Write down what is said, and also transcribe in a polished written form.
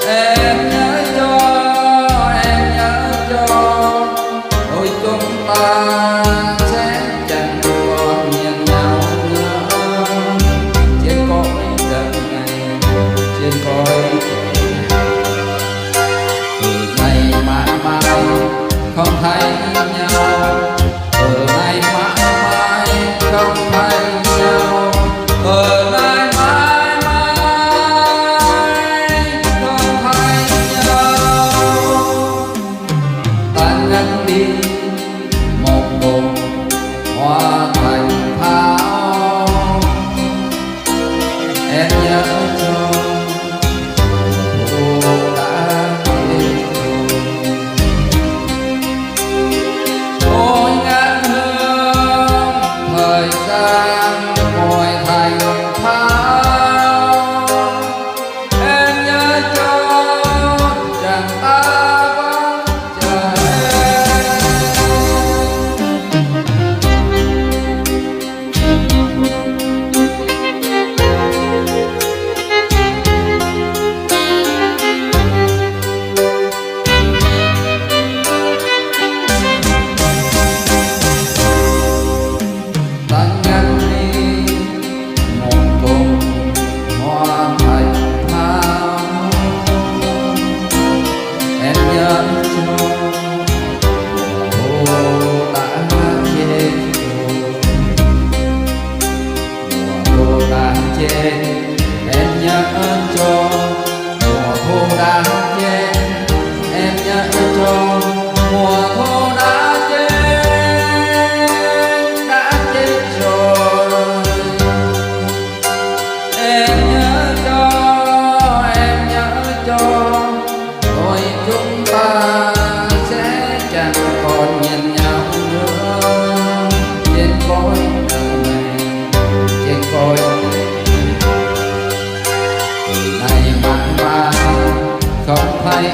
Em nhớ cho đôi chúng ta sẽ chẳng còn nhìn nhau nữa trên cõi đời này, trên cõi từ ngày mãi mãi không thấy nhau, từ nay mãi mãi không thấy nhau, từ nay mãi mãi không thấy nhau. Ta nhắc đi một bồn hoa thành thảo, em nhớ cho cô đã đi rồi. Ôi ngát hương thời gian ngồi thành thảo, em nhớ cho rằng ta vẫn chờ em. Ta nhắc đi một bồn hoa thành thảo, em nhớ cho mùa khô đã chết rồi, mùa khô đã chết. Em nhớ cho mùa khô đã chết, em nhớ cho mùa khô đã chết rồi. Em nhớ cho rồi chúng ta sẽ chẳng còn nhìn nhau nữa trên cõi đời này, trên cõi đời này. Từ nay mãi mãi không thấy